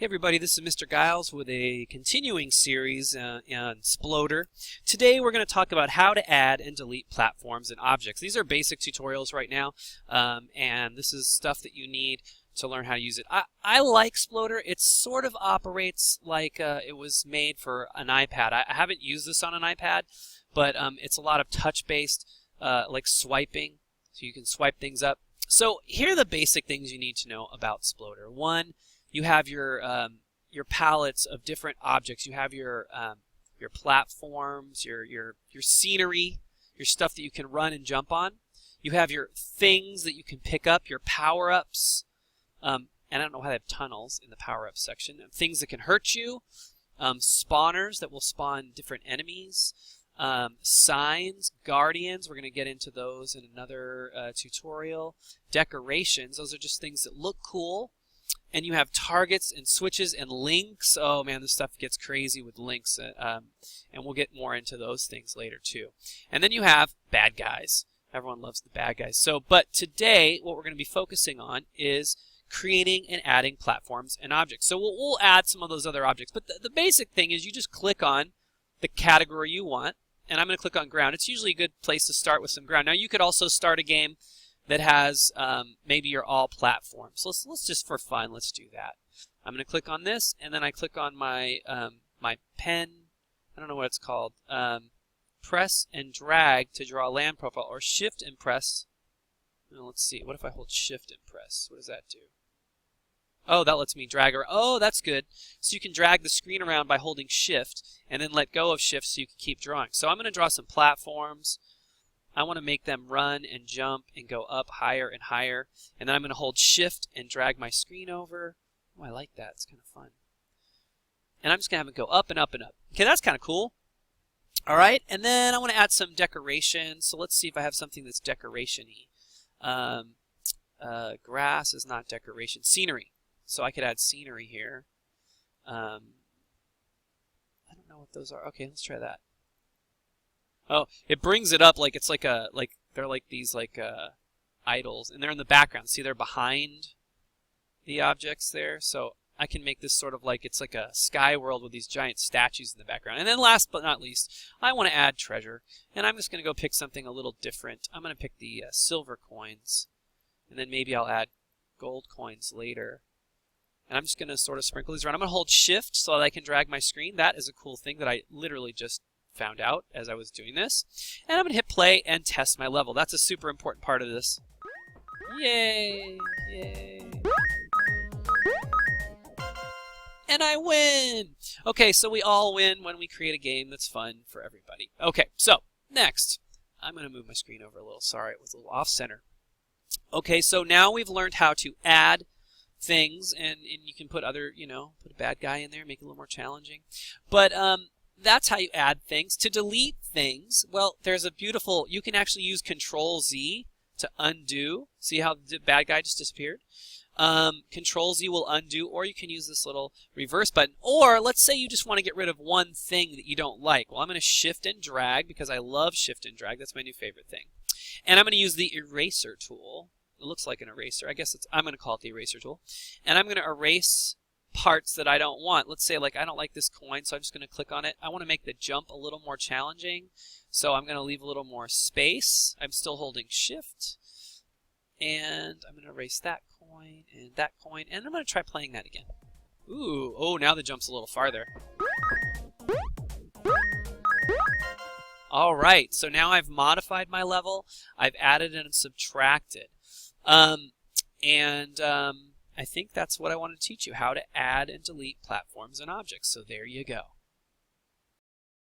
Hey everybody, this is Mr. Guiles with a continuing series on Sploder. Today we're going to talk about how to add and delete platforms and objects. These are basic tutorials right now, and this is stuff that you need to learn how to use it. I like Sploder. It sort of operates like it was made for an iPad. I haven't used this on an iPad, but it's a lot of touch-based, like swiping, so you can swipe things up. So here are the basic things you need to know about Sploder. One, you have your palettes of different objects. You have your platforms, your scenery, your stuff that you can run and jump on. You have your things that you can pick up, your power-ups, and I don't know how they have tunnels in the power-up section. Things that can hurt you, spawners that will spawn different enemies, signs, guardians. We're going to get into those in another tutorial. Decorations. Those are just things that look cool. And you have targets and switches and links. Oh man, this stuff gets crazy with links, and we'll get more into those things later too. And then you have bad guys. Everyone loves the bad guys. But today, what we're going to be focusing on is creating and adding platforms and objects. So we'll add some of those other objects. But the basic thing is you just click on the category you want, and I'm going to click on ground. It's usually a good place to start with some ground. Now you could also start a game that has maybe your all platforms. So let's just for fun, let's do that. I'm going to click on this, and then I click on my my pen. I don't know what it's called. Press and drag to draw a land profile, or shift and press. Let's see. What if I hold shift and press? What does that do? Oh, that lets me drag around. Oh, that's good. So you can drag the screen around by holding shift, and then let go of shift so you can keep drawing. So I'm going to draw some platforms. I want to make them run and jump and go up higher and higher. And then I'm going to hold shift and drag my screen over. Oh, I like that. It's kind of fun. And I'm just going to have it go up and up and up. Okay, that's kind of cool. All right, and then I want to add some decorations. So let's see if I have something that's decoration-y. Grass is not decoration. Scenery. So I could add scenery here. I don't know what those are. Okay, let's try that. Oh, it brings it up like it's like they're like these idols, and they're in the background. See, they're behind the objects there. So I can make this sort of like it's like a sky world with these giant statues in the background. And then last but not least, I want to add treasure, and I'm just going to go pick something a little different. I'm going to pick the silver coins, and then maybe I'll add gold coins later. And I'm just going to sort of sprinkle these around. I'm going to hold shift so that I can drag my screen. That is a cool thing that I literally just found out as I was doing this. And I'm going to hit play and test my level. That's a super important part of this. Yay! Yay! And I win! Okay, so we all win when we create a game that's fun for everybody. Okay, so next, I'm going to move my screen over a little. Sorry, it was a little off-center. Okay, so now we've learned how to add things, and you can put other, put a bad guy in there, make it a little more challenging. But that's how you add things. To delete things, well, there's a beautiful, you can actually use Control-Z to undo. See how the bad guy just disappeared? Control-Z will undo, or you can use this little reverse button. Or let's say you just want to get rid of one thing that you don't like. Well, I'm going to shift and drag because I love shift and drag. That's my new favorite thing. And I'm going to use the eraser tool. It looks like an eraser. I guess I'm going to call it the eraser tool. And I'm going to erase parts that I don't want. Let's say like I don't like this coin, so I'm just going to click on it. I want to make the jump a little more challenging, so I'm going to leave a little more space. I'm still holding shift, and I'm going to erase that coin, and I'm going to try playing that again. Ooh, oh, now the jump's a little farther. All right, so now I've modified my level. I've added and subtracted. I think that's what I want to teach you, how to add and delete platforms and objects. So there you go.